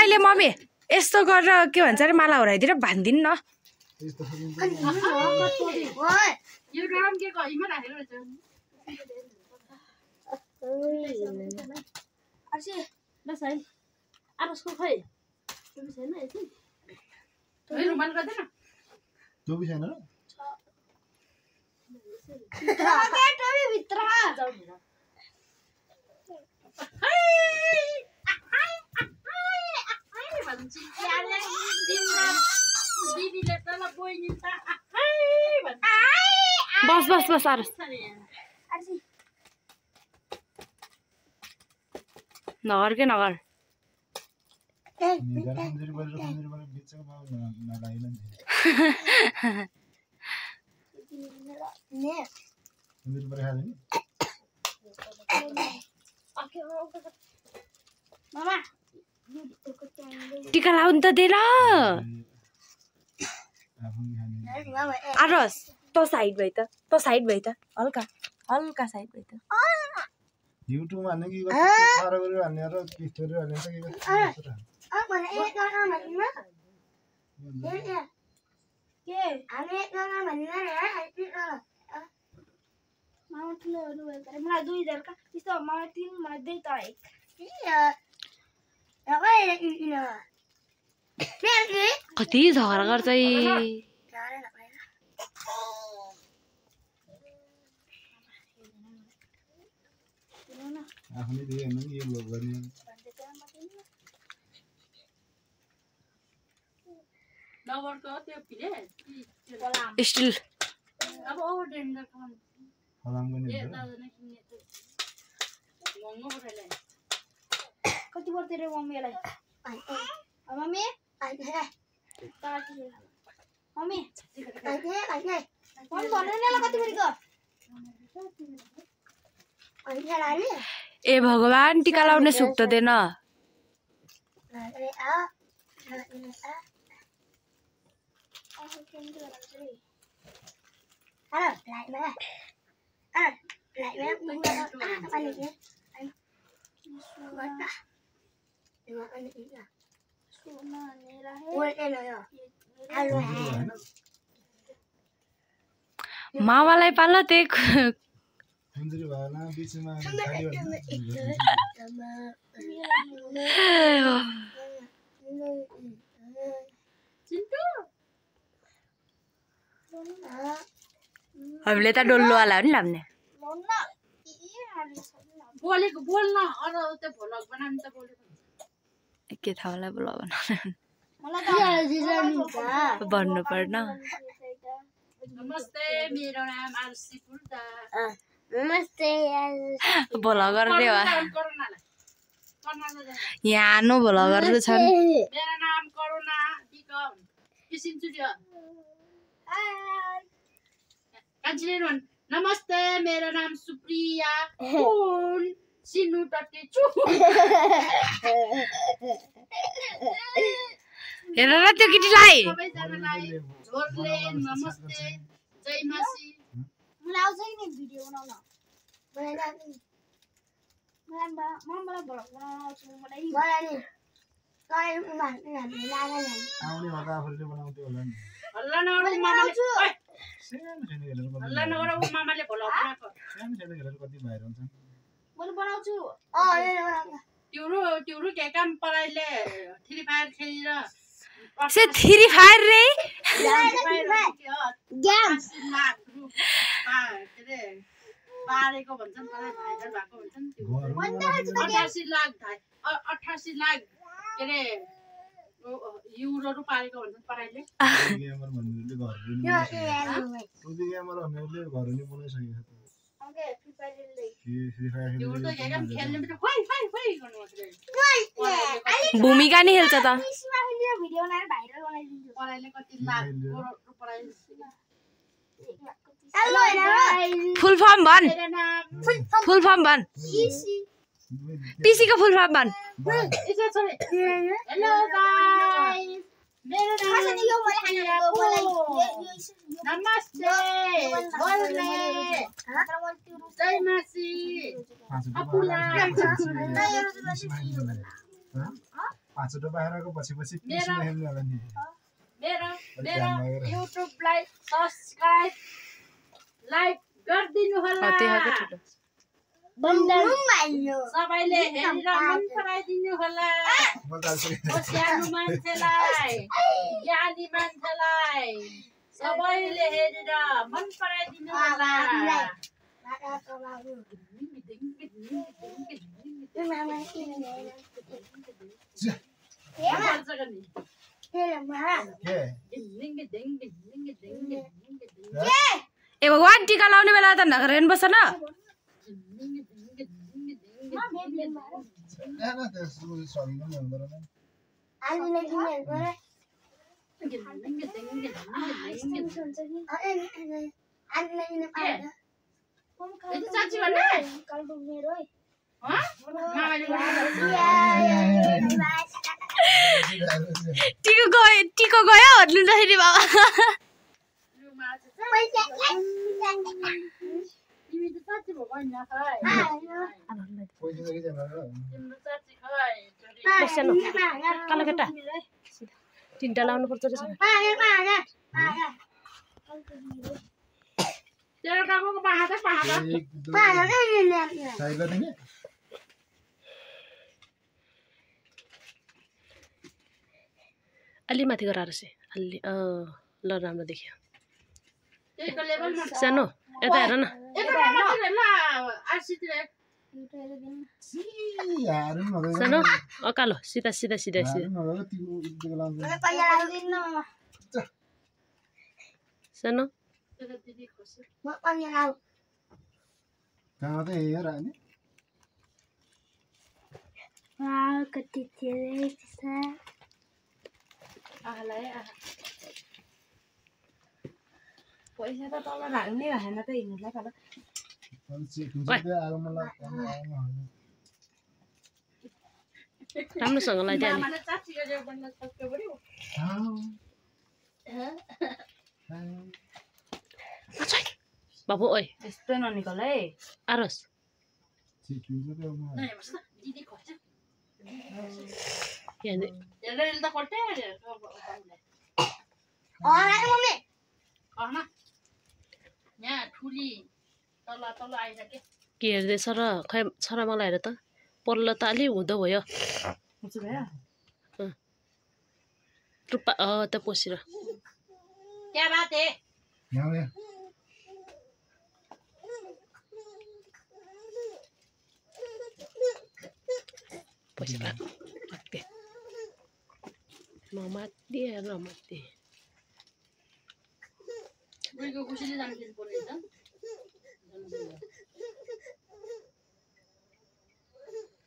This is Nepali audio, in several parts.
मैले मम्मी यस्तो गरेर के भन्छ अरे माला हराइदिएर भन्दिन न यो गरम के कहिमा राखेको रहेछ अर्सी ल साइन आरसको खै त्यो छैन यति यो रुमाल गर्दैन त्यो भी छैन र टोपी भित्र जाऊ नि दिदीले तल बोइनी त बस बस बस आरस अर्सी नगर के नगर मामा टिका लाउन त दे ल आरस तो साइड भइ त हल्का हल्का साइड भइ त युट्युब हाल्ने कि सारो गरेर हाल्ने र पिस्टोरी हाल्ने त मामा ठुलोहरू भयो तर मलाई 2000 का त्यस्तो मलाई 3 मलाई 2 तर 1 कति झगडा गर्छ आफूले दिए हैन नि यो लोग गर्ने लवरको त्यो पिले स्टिल अब ओभर डेन्जर कम फलाम गर्ने ए हुन्छ दाजु नै किन्ने त्यो महँगो पठाइले कति पर्छ रे मम्मीलाई मम्मी मम्मी फोन भन्नु नि ल कति परेको ए भगवान टिका लाउने सुख त देन मामालाई पाल्न त्यही सुन्दरी भएन बिचमा गाडी हामीले त डोल्लोवाला हो नि लाउने बोलेको बोल्न अरू त्यो भ्लग बनाउनु त बोलेको के थाहा होला ब्लग मलाई भन्नु पर्न नमस्ते मेरो नाम आरसी फुल्दा नमस्ते भ्लगर रे वा करुणालाई यहाँ नो भ्लगर त छन् मेरो नाम करुणा बिकम किसिम चुडियो कान्छीले भन् नमस्ते मेरो नाम सुप्रिया हुन सिनु टट्टे छु हेर न त्यो केटीलाई सबैजनालाई झोरले नमस्ते जय मासी मलाई आउँछ नि भिडियो बनाउन मलाई भ्लग बनाउन आउँछ मलाई आउने भएका आफूले बनाउँथ्यो होला नि हल्ला नगरौ मामाले ओइ सानो सानो हेरेर हल्ला नगरौ मामाले भ्लग बनाएको सानो सानो हेरेर कति भाइरल हुन्छन् मैले बनाउँछु तिम्रो के काम पढाइले फ्री फायर खेलेर से थ्री फायर रे पारेको भन्छन् मलाई भाइरल भएको भन्छन् 88 लाख के अरे युरोहरू पारेको भन्छन् पढाइले गेमर भन्नेले घरहरू नि बनाइसकेको छ भूमिका नि खेल्छ त भिडियो बनाएर भाइरल बनाइदिन्छु फुल फर्म भन पिसी को फुल फर्म भन हेलो गाइस मेरो नाम नमस्ते बोल्ने जय मासी 5 बाहिरको पछि पछि मेरो पिस्न हेर्नु होला नि मेरो युट्युबलाई सब्स्क्राइब लाइक गरिदिनु होला सबैले हेरेर मन पराइदिनु होला सानो मान्छेलाई ज्ञानी मान्छेलाई सबैले हेरेर मन पराइदिनु होला ए भगवान टीका लाउने बेला त नगर हेर्नु पर्छ न टिको गयो हट्लुँदाखेरि बाबा कालो केटा 3टा लाउनु पर्छ रहेछ अलि माथि गराएर चाहिँ अलि ल राम्रो देखियो सानो यता हेर न सानो कालो सिधा सिधा सिधा सिधा सानो कति धेरै पैसा त तल राख्ने भएन त हिँड्नुलाई कालो राम्रोसँग लगाइदियो बाबु ओइ यस्तो ननिकल है आरोस के हेर्दैछ र खै छोरा मलाई हेर त पल्ल त अलि हुँदो भयो टुप्पा त पोसेर नमात्ती नमात्ती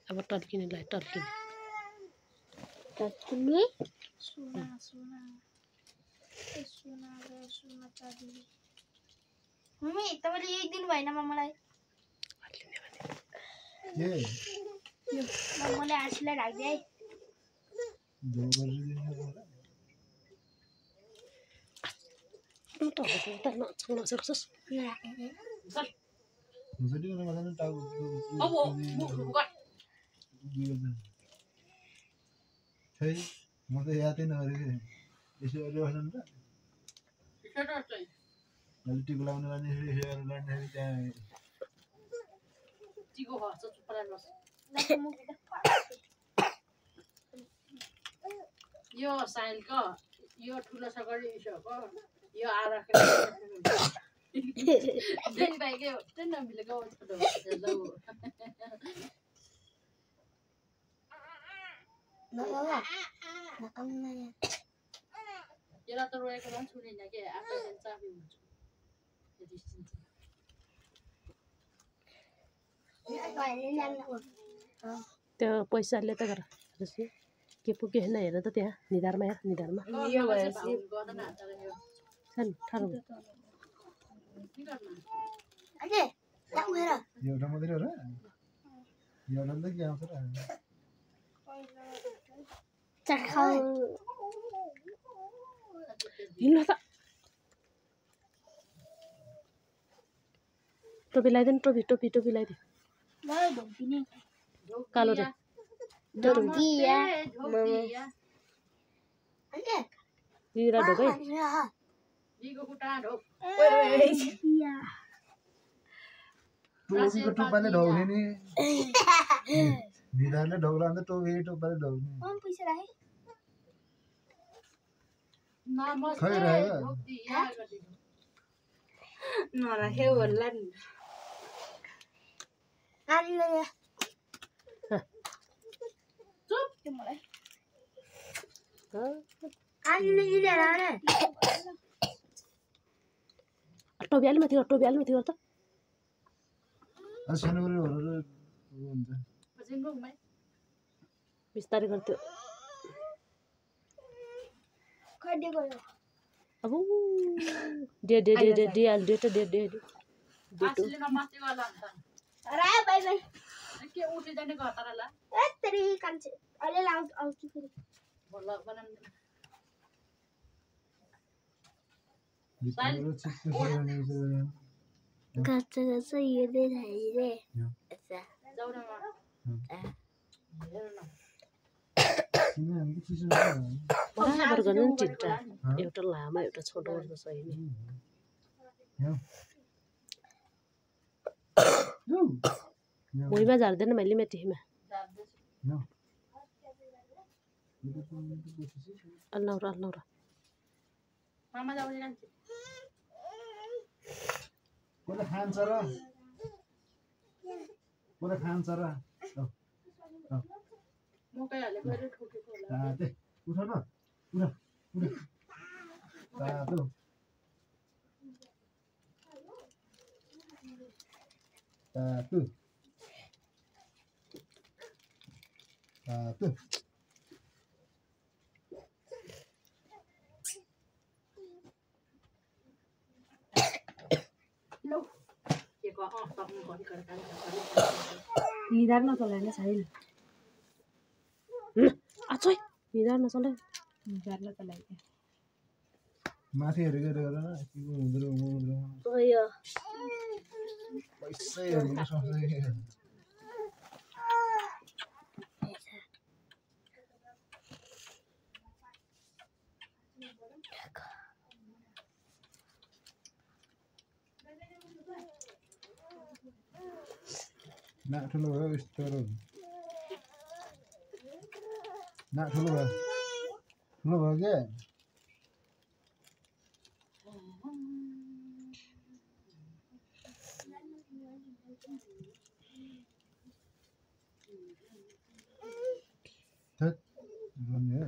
अब टल्किनेलाई टल्किने सुना सुना सुना सुना चाँदी मम्मी तपाईँले एक दिन भएन मलाई मलाई आशीलाई राख्दै है म त यादै नगरेको यसो गरिबस्नु त टिको लाउनु लाँदाखेरि त्यहाँ यो साइलको यो ठुलो सकरी इसोको यो आराको देन भाइके होटल नमिलेको छोटो हेलो यसलाई त रोएको पनि छुनेन के आफैले चाबी हुन्छ त्यो पैसाले त गर के पुग्यो होइन हेर त त्यहाँ निधारमा हेर निधारमा ठाडो एउटा मात्रै हो र एउटा त के आउँछ र हिँड्न त टोपी लगाइदिनु टोपी टोपी टोपी लगाइदियो कालो रे Namaste, Dhoktiya. Dira ढोकै Digo kuta dhok. टोपीको टुप्पाले ढौने नि निधारले ढौला अन्त टोपी टुप्पाले ढौने पैसा राखे Namaste, खै रहेको Dhoktiya. नराखे होला नि टोपी हाल्नु माथि गर त अनि सानो गरेर हुन्छ Pazin bung mai. बिस्तारै गर्थ्यो खड्डे गयो अब they Asli namaste wala anta. रा by by Ke uti jane gatara la. तेरी कान्छे अहिले लाउट आउँछ फेरि Bola banam. भित्रबाट छिट्टो गर्ने विचार गच्छ हेर्दै थाले Jauh nama. किन हामीले चिसो बराबर गर्नु नि चिट्टा एउटा लामा एउटा छोटो गर्नु सही नि भुइँमा झार्दैन मैले मेटीमा अल्लाह र Mama jauh jalan. कसले खान्छ र Mau kayak ada baru kopi kola. ताते उठ न उठ तातो Lo. Ya kok tak mau dikerjakan. निधार नचलाएन छैन अचै निदार नचले निधार नचलाए माथि हेरेको हेरेर के हुँदो अयो पैसै हेर्नु सक्छ ना ठुलो भयो यस्तो ना ठुलो भयो क्या थट भन्ने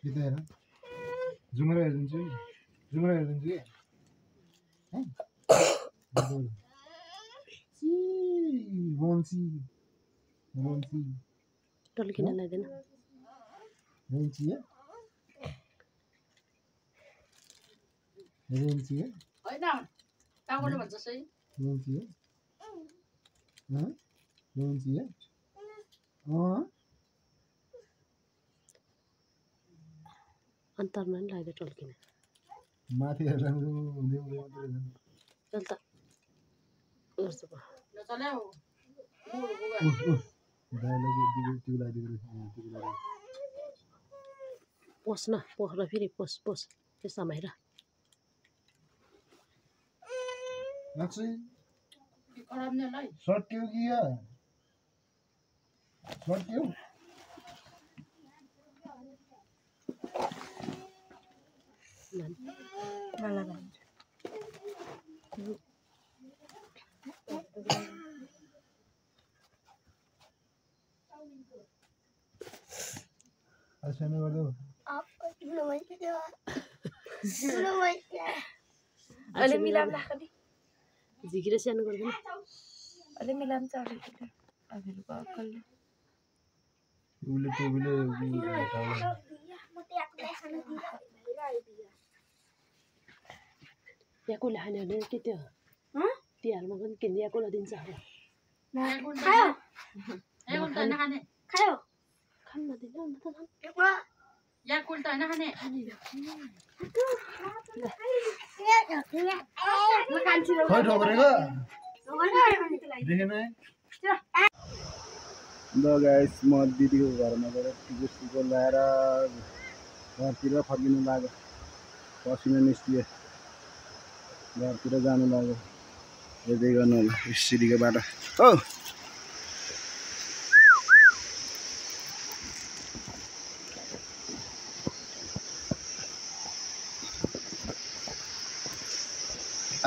यता हेर जुमरा हेरिदिन्छु कि रोन्सी टल्किन लाग्दैन होइन टाउकोले भन्छ सही अन्तरमा नि लाग्यो टल्किन माथि हेर्दा चल त गर्छु पो नचल्याउ पोस् न पोख र फेरि पोस् त्यसमा हेर खराबनेलाई सट्यो कि सट्यो मलाई सानो गर्दो अहिले मिलाम राख्ने झिकेर सानो गर्दैन अहिले मिलाम छ अहिलेको अक्कलले उसले टोपीले याकोले खाने भने के त्यो तिहारमा पनि किन्ने याकोलाई दिन्छ खायो नखाने खायो खानु नदिनु अन्त त याकुल्ट होइन खाने खै ठोक्रेको देखेन है ल गाइस म दिदीको घरमा गएर टिको ल्याएर घरतिर फर्किनु लाग्यो पसिना निस्कियो घरतिर जानु लाग्यो हेर्दै गर्नु होला सिडीको बाटो हो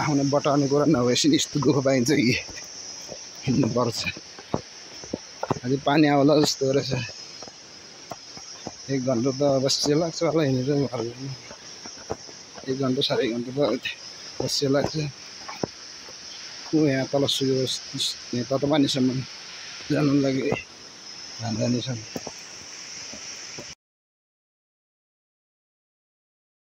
आउने बटाउने कुरा नभएपछि यस्तो दुःख पाइन्छ कि हिँड्नुपर्छ अझै पानी आउला जस्तो रहेछ 1 घन्टा त अवश्य लाग्छ होला हिँडेर घर जानु 1 घन्टा 1.5 घन्टा त अवश्य लाग्छ यहाँ तल सुयो यहाँ ततपानीसम्म जानु लागि जान्छन्